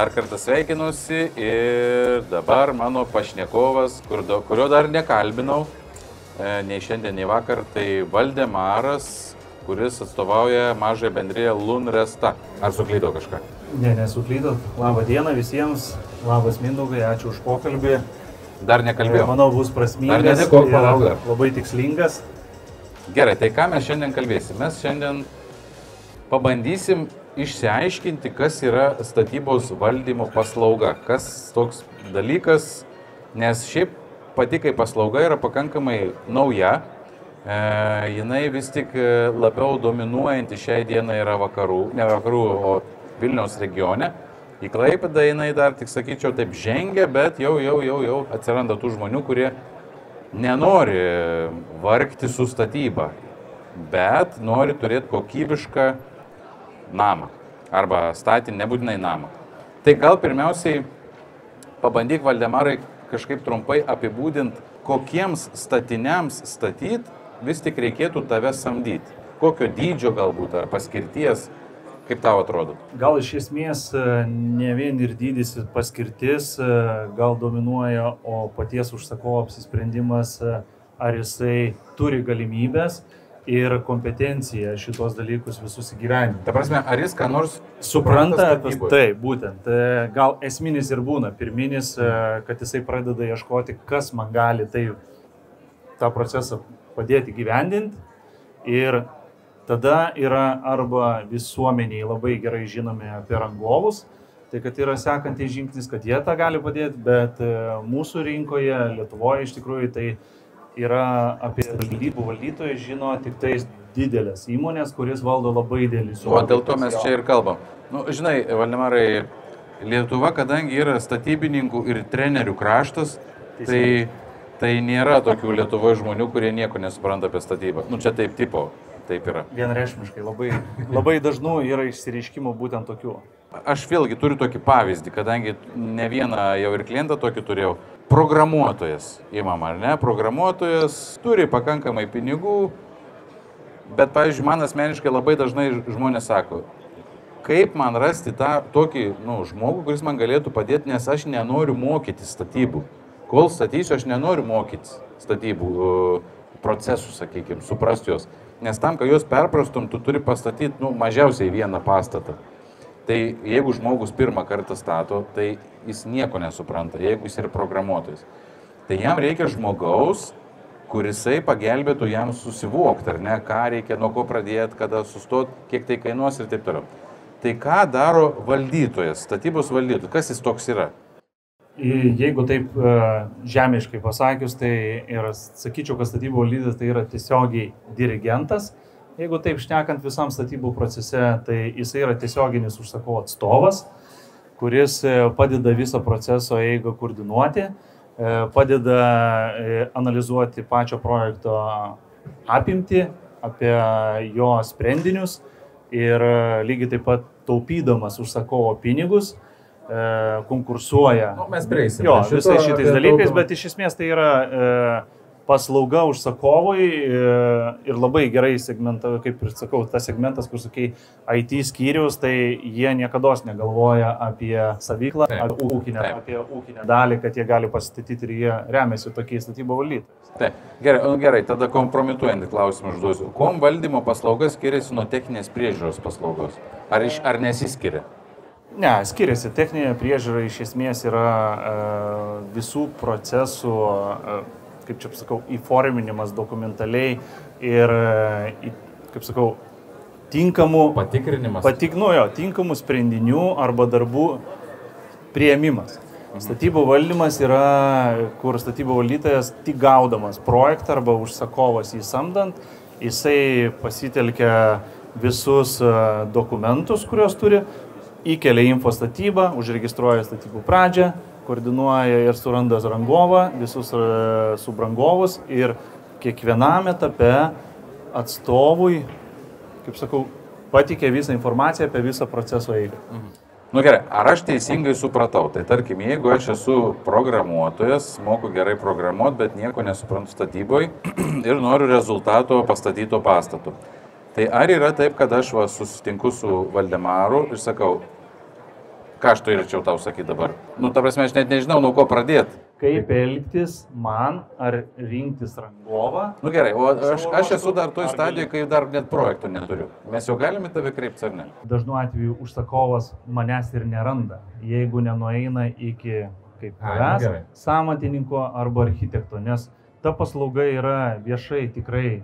Dar kartą sveikinuosi ir dabar mano pašnekovas, kurio dar nekalbinau, nei šiandien, nei vakar, tai Valdemaras, kuris atstovauja mažąją bendriją Lunresta. Ar suklydau kažką? Ne, nesuklydau. Labą dieną visiems, labas Mindaugai, ačiū už pokalbį. Dar nekalbėjau. Manau, bus prasmingas. Dar nedėkok, palauk dar. Labai tikslingas. Gerai, tai ką mes šiandien kalbėsim? Mes šiandien pabandysim išsiaiškinti, kas yra statybos valdymo paslauga, kas toks dalykas, nes šiaip pati kaip paslauga yra pakankamai nauja, jinai vis tik labiau dominuojanti šiai dienai yra vakarų, ne vakarų, o Vilniaus regione. Į Klaipėdą jinai dar, tik sakyčiau, taip žengia, bet jau atsiranda tų žmonių, kurie nenori vargti su statyba, bet nori turėti kokybišką namą arba statinį, nebūtinai namą. Tai gal pirmiausiai pabandyk, Valdemarai, kažkaip trumpai apibūdinti, kokiems statiniams statyti vis tik reikėtų tave samdyti. Kokio dydžio galbūt ar paskirties, kaip tau atrodo? Gal iš esmės ne vien ir dydis ir paskirtis gal dominuoja, o paties užsakovo apsisprendimas, ar jisai turi galimybės ir kompetenciją šitos dalykus visus įgyvendinti. Ta prasme, ar jis ką nors supranta? Taip, būtent. Gal esminis ir būna. Pirminis, kad jisai pradeda ieškoti, kas man gali tą procesą padėti gyvendinti. Ir tada yra arba visuomeniai labai gerai žinomi apie rangovus, tai kad yra sekantis žingsnis, kad jie tą gali padėti, bet mūsų rinkoje, Lietuvoje iš tikrųjų, tai yra apie valdybų valdytojai žino tik tais didelės įmonės, kuris valdo labai didelį sumą. O dėl to mes čia ir kalbam. Nu, žinai, Valdemarai, Lietuva, kadangi yra statybininkų ir trenerių kraštas, tai nėra tokių Lietuvoje žmonių, kurie nieko nesupranta apie statybą. Nu, čia taip yra. Vienreikšmiškai, labai dažnų yra išsireiškimų būtent tokių. Aš vėlgi turiu tokį pavyzdį, kadangi ne vieną jau ir klientą tokį turėjau. Programuotojas, įmama, ar ne? Programuotojas turi pakankamai pinigų, bet, pavyzdžiui, man asmeniškai labai dažnai žmonės sako, kaip man rasti tokį žmogų, kuris man galėtų padėti, nes aš nenoriu mokyti statybų. Kol statysiu, aš nenoriu mokyti statybų procesų, sakykime, suprasti juos. Nes tam, kad juos perprastum, tu turi pastatyti mažiausiai vieną pastatą. Tai jeigu žmogus pirmą kartą stato, tai jis nieko nesupranta, jeigu jis yra programuotojas. Tai jam reikia žmogaus, kurisai pagelbėtų jam susivokti, ar ne, ką reikia, nuo ko pradėti, kada sustoti, kiek tai kainuos ir taip toliau. Tai ką daro valdytojas, statybos valdytojas, kas jis toks yra? Jeigu taip žemiškai pasakius, tai sakyčiau, kad statybų valdytojas tai yra tiesiogiai dirigentas. Jeigu taip šnekant visam statybų procese, tai jisai yra tiesioginis užsakovo atstovas, kuris padeda visą proceso eigą koordinuoti, padeda analizuoti pačio projekto apimtį, apie jo sprendinius ir lygiai taip pat taupydamas užsakovo pinigus, konkursuoja. Mes prieisim. Jo, visais šitais dalykais, bet iš esmės tai yra paslauga užsakovui ir labai gerai segmentą, kaip ir sakau, tas segmentas, kur sakai IT skyrius, tai jie niekados negalvoja apie savyklą, apie ūkinę dalį, kad jie gali pasistatyti ir jie remiasi tokiais statybų valdytojais. Taip, gerai, tada kompromituojantį klausimą užduosiu. Kuom valdymo paslauga skiriasi nuo techninės priežiūros paslaugos? Ar nesiskiria? Ne, skiriasi. Techninė priežiūra iš esmės yra visų procesų, kaip čia sakau, įforminimas dokumentaliai ir, kaip sakau, tinkamų patikrinimas. Tinkamų sprendinių arba darbų priėmimas. Statybų valdymas yra, kur statybų valdytojas tik gaudamas projektą arba užsakovas jį samdant, jisai pasitelkia visus dokumentus, kuriuos turi, įkelia info statybą, užregistruoja statybų pradžią, koordinuoja ir suranda rangovą, visus subrangovus ir kiekvienam etape atstovui, kaip sakau, patikė visą informaciją apie visą proceso eigą. Gerai, ar aš teisingai supratau? Tai tarkim, jeigu aš esu programuotojas, moku gerai programuoti, bet nieko nesuprantu statyboje ir noriu rezultato pastatyto pastato. Tai ar yra taip, kad aš susitinku su Valdemaru ir sakau, Ką aš turėčiau tau sakyti dabar? Nu, ta prasme, aš net nežinau, nuo ko pradėti. Kaip elgtis man, ar rinktis rangovą? Nu gerai, o aš esu dar toj stadijoje, kai dar net projektų neturiu. Mes jau galime tave kreiptis ar ne? Dažnu atveju užsakovas manęs ir neranda, jeigu nenueina iki kaip manęs, samatininko arba architekto, nes ta paslauga yra viešai tikrai,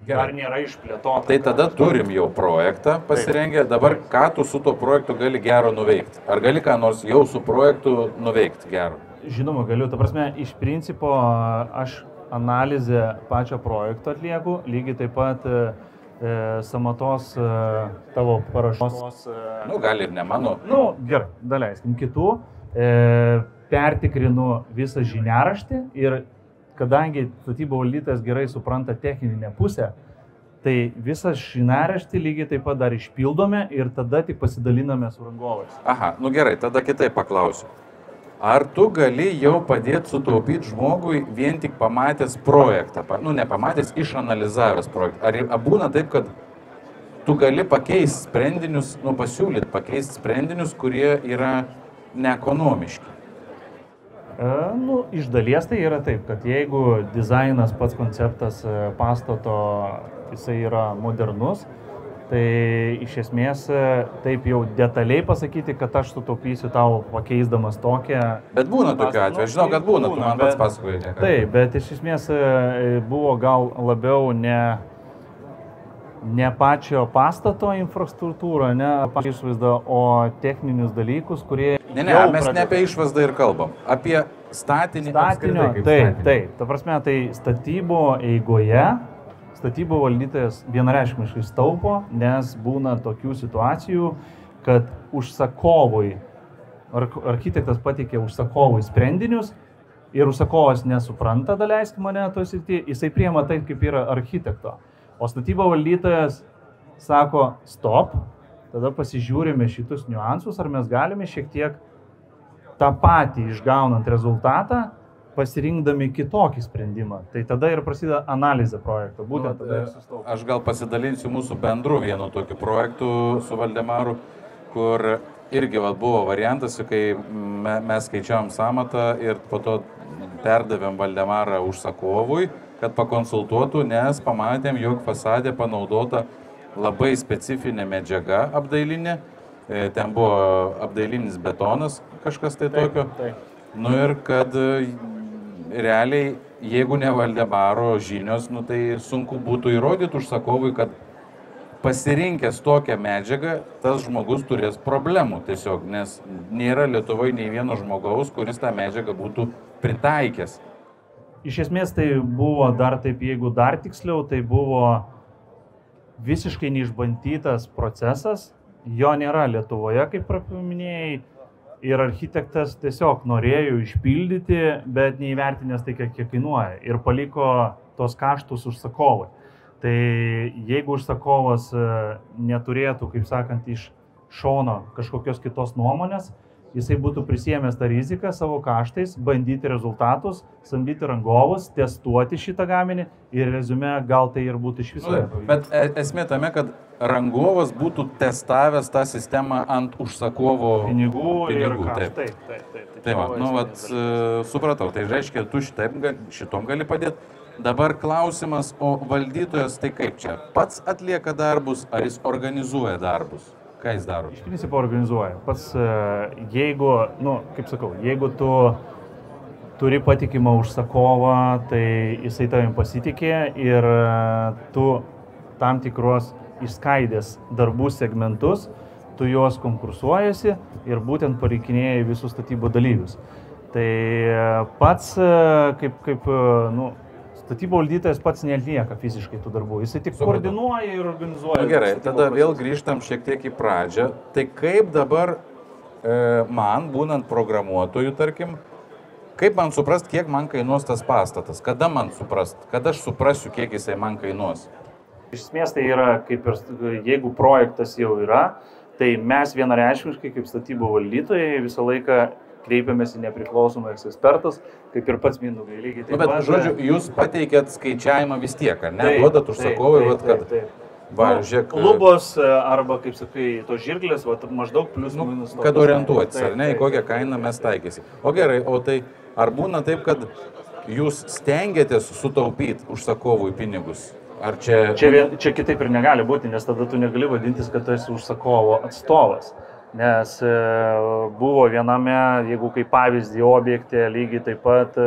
dar nėra išplėtota. Tai tada turim jau projektą pasirengę, dabar ką tu su tuo projektu gali gero nuveikti? Ar gali ką nors jau su projektu nuveikti gero? Žinoma, galiu. Ta prasme, iš principo aš analizę pačio projekto atlieku, lygiai taip pat samatos tavo parašos. Gal ir ne mano. Gerai, daleiskim kitų. Pertikrinu visą žiniaraštį ir kadangi statybų valdytojas gerai supranta techninę pusę, tai visą žiniaraštį lygiai taip pat dar išpildome ir tada tik pasidaliname su rangovais. Aha, gerai, tada kitaip paklausiu. Ar tu gali jau padėti sutaupyti žmogui vien tik pamatęs projektą, nepamatęs, išanalizavęs projektą? Ar būna taip, kad tu gali pakeisti sprendinius, pasiūlyti pakeisti sprendinius, kurie yra neekonomiški? Iš dalies tai yra taip, kad jeigu dizainas, pats konceptas pastato, jisai yra modernus, tai iš esmės taip jau detaliai pasakyti, kad aš sutaupysiu tau pakeisdamas tokią... Bet būna tokiu atveju, žinau, kad būna, tu man pats pasakoji. Taip, bet iš esmės buvo gal labiau ne pačio pastato infrastruktūra, ne pačio išvaizda, o techninius dalykus, kurie... Mes ne apie išvaizdą ir kalbam, apie statinį apskritai. Taip, ta prasme, tai statybų eigoje, statybų valdytojas vienareikšmiškai taupo, nes būna tokių situacijų, kad užsakovui, architektas pateikė užsakovui sprendinius ir užsakovas nesupranta, daleisk mane to srityje, jisai priema taip, kaip yra architekto. O statybų valdytojas sako, stop, tada pasižiūrime šitus niuansus, ar mes galime šiek tiek tą patį išgaunant rezultatą, pasirinkdami kitokį sprendimą. Tai tada ir prasideda analizė projekto. Būtent tada ir sustaupo. Aš gal pasidalinsiu mūsų bendru vienu tokiu projektu su Valdemaru, kur irgi buvo variantas, kai mes skaičiavom samatą ir po to perdavėm Valdemarą užsakovui, kad pakonsultuotų, nes pamatėm, jog fasadė panaudota labai specifinė medžiaga apdailinė. Ten buvo apdailinis betonas, kažkas tai tokio. Ir kad realiai, jeigu ne Valdemaro žinios, tai sunku būtų įrodyti užsakovui, kad pasirinkęs tokią medžiagą, tas žmogus turės problemų tiesiog, nes nėra Lietuvoje nei vieno žmogaus, kuris tą medžiagą būtų pritaikęs. Iš esmės tai buvo dar taip, jeigu dar tiksliau, tai buvo visiškai neišbandytas procesas, jo nėra Lietuvoje, kaip minėjai, ir architektas tiesiog norėjo išpildyti, bet neįvertinęs tai, kiek kainuoja, ir paliko tos kaštus užsakovui. Tai jeigu užsakovas neturėtų, kaip sakant, iš šono kažkokios kitos nuomonės, jisai būtų prisėmęs tą riziką savo kaštais, bandyti rezultatus, samdyti rangovus, testuoti šitą gaminį ir rezume gal tai ir būtų iš viso. Bet esmė tame, kad rangovas būtų testavęs tą sistemą ant užsakovo pinigų ir kaštų. Taip, supratau, tai reiškia, tu šitom gali padėti. Dabar klausimas, o valdytojas tai kaip čia? Pats atlieka darbus, ar jis organizuoja darbus? Ką jis daro? Iš principo organizuoja. Pats, jeigu, kaip sakau, jeigu tu turi patikimą užsakovą, tai jisai tavim pasitikė ir tu tam tikros išskaidės darbų segmentus, tu juos konkursuojasi ir būtent pareikinėjai visus statybų dalyvius. Tai pats, statybų valdytojas pats neatlieka fiziškai tų darbų, jisai tik koordinuoja ir organizuoja. Gerai, tada vėl grįžtam šiek tiek į pradžią. Tai kaip dabar man, būnant programuotojų, tarkim, kaip man suprast, kiek man kainuos tas pastatas? Kada man suprast? Kada aš suprasiu, kiek jisai man kainuos? Iš esmės tai yra, kaip ir jeigu projektas jau yra, tai mes vienareikšmiškai kaip statybų valdytojai visą laiką kreipiamės į nepriklausomus ekspertus, kaip ir pats Mindaugai lygiai taip pat. Bet, žodžiu, jūs pateikėt skaičiavimą vis tiek, ar ne? Duodat užsakovui, kad Žiūrėk, lubos arba, kaip sakai, tos žirklės, maždaug plius minus. Kad orientuotis, ar ne, į kokią kainą mes taikysim. O gerai, o tai ar būna taip, kad jūs stengiatės sutaupyti užsakovui pinigus? Ar čia kitaip ir negali būti, nes tada tu negali vadintis, kad tu esi užsakovo atstovas. Nes buvo viename, jeigu kaip pavyzdį objekte, lygiai taip pat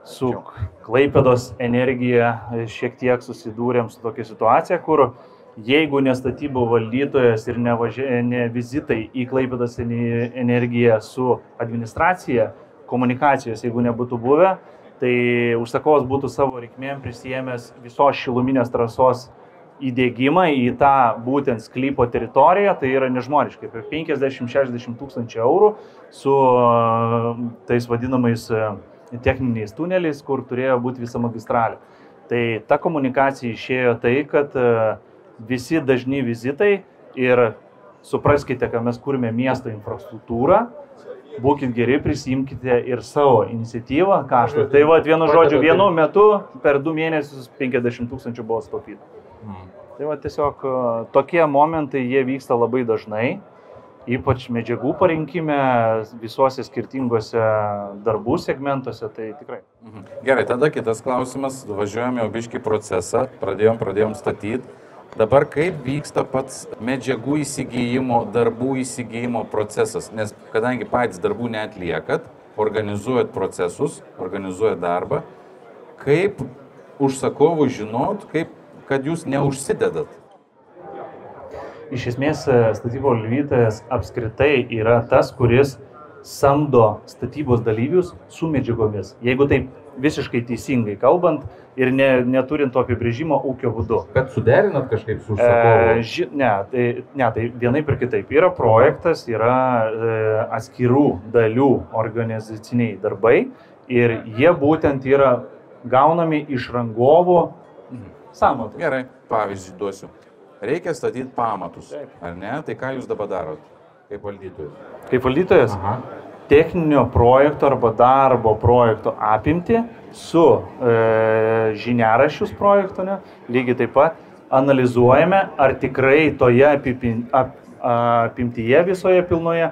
su Klaipėdos energija šiek tiek susidūrėm su tokia situacija, kur jeigu ne statybų valdytojas ir ne vizitai į Klaipėdos energiją su administracija, komunikacijos, jeigu nebūtų buvę, tai užsakovas būtų savo reikmėm prisijėmęs visos šiluminės trasos įdėgymą į tą būtent sklypo teritoriją, tai yra nežmoniškai, apie 50-60 tūkstančių eurų su tais vadinamais techniniais tuneliais, kur turėjo būti visa magistralė. Tai ta komunikacija išėjo tai, kad visi dažni vizitai ir supraskite, kad mes kūrime miesto infrastruktūrą, būkit geri, prisimkite ir savo iniciatyvą, kaštą. Tai vienu žodžiu, vienu metu per 2 mėnesius 50 tūkstančių buvo sutaupyta. Tai tiesiog tokie momentai, jie vyksta labai dažnai, ypač medžiagų parinkime visuose skirtingose darbų segmentuose, tai tikrai. Gerai, tada kitas klausimas, važiuojame jau biškį procesą, pradėjom statyti. Dabar kaip vyksta pats medžiagų įsigijimo, darbų įsigijimo procesas? Nes kadangi patys darbų neatliekat, organizuojat procesus, organizuojat darbą, kaip užsakovų žinot, kad jūs neužsidedat? Iš esmės, statybos valdytojas apskritai yra tas, kuris samdo statybos dalyvius su medžiagomis. Jeigu taip visiškai teisingai kalbant ir neturint to apibrėžimo ūkio būdu. Kad suderinat kažkaip su užsakovu? Tai vienaip ir kitaip. Yra projektas, yra atskirų dalių organizaciniai darbai ir jie būtent yra gaunami iš rangovų sąmatų. Gerai, pavyzdį duosiu. Reikia statyti pamatus, ar ne? Tai ką jūs dabar darot kaip valdytojas? Kaip valdytojas? Techninio projekto arba darbo projekto apimti su žiniaraščius projekto, lygiai taip pat analizuojame, ar tikrai toje apimtyje visoje pilnoje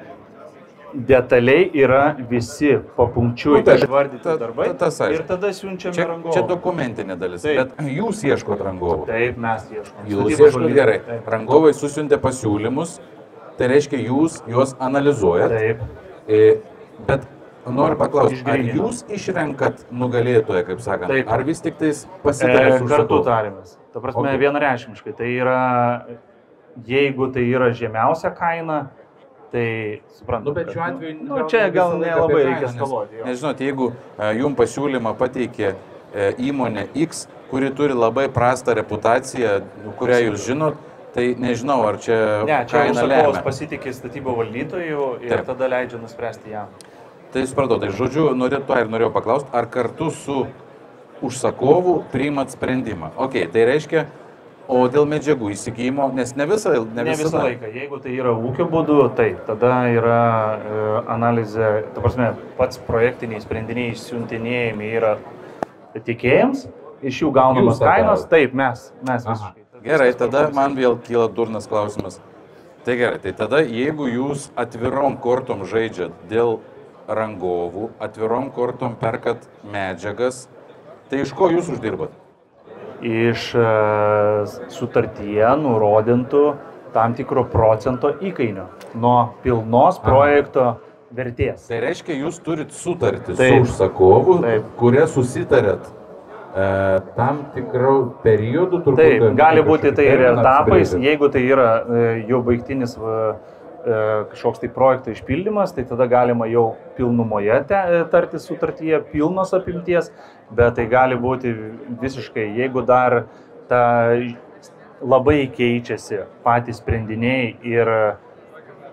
detaliai yra visi papunkčiui išvardyti darbai ir tada siunčiame rangovų. Čia dokumentinė dalis, bet jūs ieškot rangovų. Taip, mes ieškom. Jūs ieškot, gerai. Rangovai susiuntė pasiūlymus, tai reiškia jūs juos analizuojat. Taip. Bet noriu paklausti, ar jūs išrenkat nugalėtoją, kaip sakant, ar vis tik tais pasitarėt su užsakovu? Kartu tarėmės. Ta prasme, vienareikšmiškai. Tai yra, jeigu tai yra žemiausia kaina, tai suprantu. Bet šiuo atveju... Čia gal nelabai reikia skaluoti. Nežinot, jeigu jums pasiūlymą pateikė įmonė X, kuri turi labai prastą reputaciją, kurią jūs žinot, tai nežinau, ar čia kaina lemia. Čia užsakovas pasitikė statybų valdytojų ir tada leidžia nuspręsti jam. Tai supratau, tai žodžiu, norėjau paklausti, ar kartu su užsakovu priimat sprendimą. Tai reiškia, o dėl medžiagų įsigijimo, nes ne visą laiką. Jeigu tai yra ūkio būdu, tai tada yra analizė, ta prasme, pats projektiniai sprendiniai išsiuntinėjami yra tiekėjams, iš jų gaunamos kainos, taip, mes visiškai. Gerai, tada man vėl kyla durnas klausimas. Tai gerai, tai tada jeigu jūs atvirom kortom žaidžiat dėl rangovų, atvirom kortom perkat medžiagas, tai iš ko jūs uždirbat? Iš sutartyje nurodintų tam tikro procento įkainio nuo pilnos projekto vertės. Tai reiškia, jūs turit sutartį su užsakovu, kuria susitarėt tam tikrų periodų turbūt. Taip, gali būti tai ir etapais, jeigu tai yra jau baigtinis kažkoks tai projekto išpildymas, tai tada galima jau pilnumoje tarti sutartyje, pilnos apimties, bet tai gali būti visiškai, jeigu dar labai keičiasi patys sprendiniai ir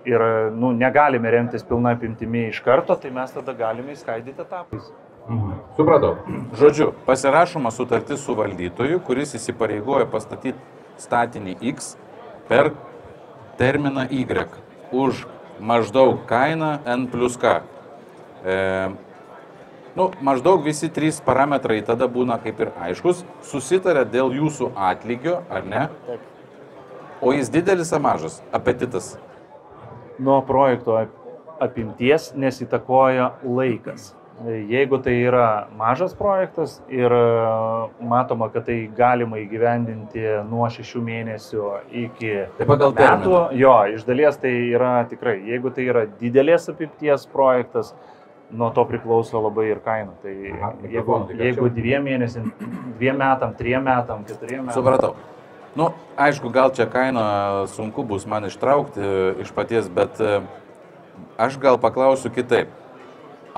negalime remtis pilna apimtimi iš karto, tai mes tada galime įskaidyti etapais. Supratau. Žodžiu, pasirašoma sutartis su valdytoju, kuris įsipareigoja pastatyti statinį X per terminą Y už maždaug kainą N plus K. Nu, maždaug visi 3 parametrai tada būna kaip ir aiškus, susitarė dėl jūsų atlygio, ar ne? Taip. O jis didelis ar mažas? Apetitas. Nuo projekto apimties nesįtakoja laikas. Jeigu tai yra mažas projektas ir matoma, kad tai galima įgyvendinti nuo 6 mėnesių iki pagal metų, jo, iš dalies tai yra tikrai. Jeigu tai yra didelės apimties projektas, nuo to priklauso labai ir kaina. Tai jeigu 2 mėnesiam, 2 metam, 3 metam, 4 metam. Supratau. Nu, aišku, gal čia kainą sunku bus man ištraukti iš paties, bet aš gal paklausiu kitaip.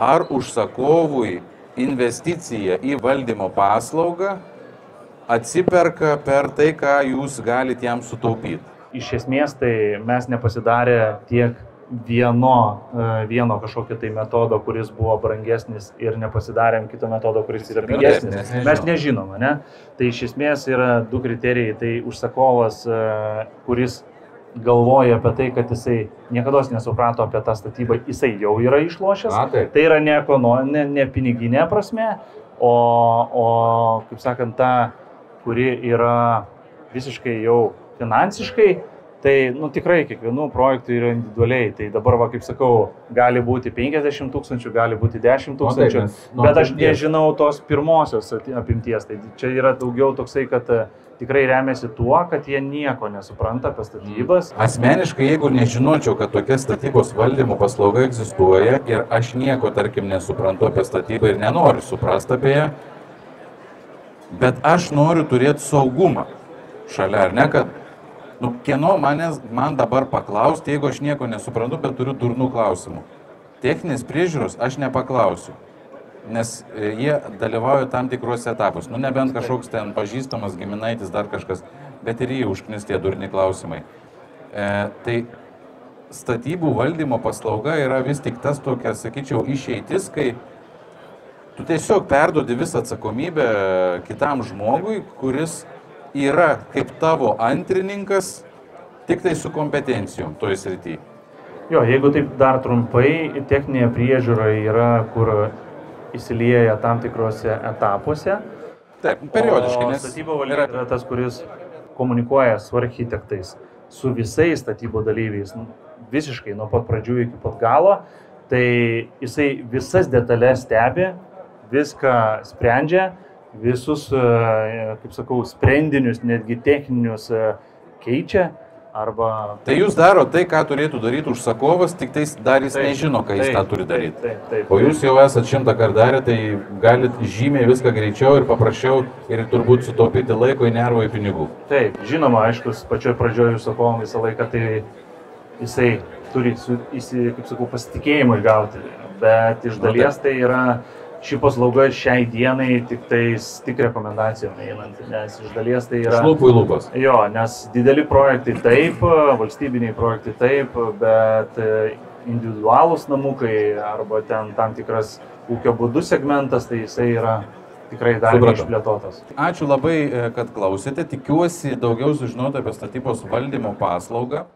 Ar užsakovui investicija į valdymo paslaugą atsiperka per tai, ką jūs galite jam sutaupyti? Iš esmės tai mes nepasidarė tiek vieno kažkokio tai metodo, kuris buvo brangesnis ir nepasidarėm kito metodo, kuris yra pigesnis. Mes nežinom, ne? Tai iš esmės yra 2 kriterijai. Tai užsakovas, kuris galvoja apie tai, kad jisai niekada nesuprato apie tą statybą, jisai jau yra išlošęs. Tai yra ne piniginė prasme, o kaip sakant, ta, kuri yra visiškai jau finansiškai. Tai tikrai kiekvienų projektų yra individualiai. Tai dabar, kaip sakau, gali būti 50 000, gali būti 10 000, bet aš nežinau tos pirmosios apimties. Tai čia yra daugiau toksai, kad tikrai remiasi tuo, kad jie nieko nesupranta apie statybas. Asmeniškai, jeigu nežinočiau, kad tokia statybos valdymo paslauga egzistuoja ir aš nieko, tarkim, nesuprantu apie statybą ir nenoriu suprasti apie ją, bet aš noriu turėti saugumą šalia, ar ne, kad kieno man dabar paklausti, jeigu aš nieko nesuprantu, bet turiu durnų klausimų. Techninės priežiūros aš nepaklausiu, nes jie dalyvauja tam tikruose etapus. Nebent kažkoks ten pažįstamas giminaitis, dar kažkas, bet ir jį užknis tie durni klausimai. Tai statybų valdymo paslauga yra vis tik tas tokia, sakyčiau, išeitis, kai tu tiesiog perduodi visą atsakomybę kitam žmogui, kuris yra kaip tavo antrininkas, tik tai su kompetencijom toj srity. Jo, jeigu taip dar trumpai, techninė priežiūra yra, kur įsilieja tam tikrose etapuose. Taip, periodiškai. Statybo valdytojas yra tas, kuris komunikuoja su architektais, su visais statybo dalyviais, visiškai nuo pat pradžių iki pat galo. Tai jisai visas detalės stebi, viską sprendžia, visus, kaip sakau, sprendinius, netgi techninius keičia. Arba... Tai jūs daro tai, ką turėtų daryti užsakovas, tik tai dar jis nežino, ką jis tą turi daryti. O jūs jau esat 100 kartų darę, tai galite žymiai viską greičiau ir paprasčiau ir turbūt sutaupyti laiko, į nervą, į pinigų. Taip, žinoma, aišku, pačioj pradžioje užsakovom visą laiką, tai jisai turi, kaip sakau, pasitikėjimą gauti, bet iš dalies tai yra ši paslauga šiai dienai tik rekomendacijom einant, nes iš dalies tai yra... Iš lūpų į lūpas. Jo, nes dideli projektai taip, valstybiniai projektai taip, bet individualūs namukai arba ten tam tikras ūkio būdų segmentas, tai jisai yra tikrai dar neišplėtotas. Ačiū labai, kad klausėte. Tikiuosi daugiau sužinoti apie statybos valdymo paslaugą.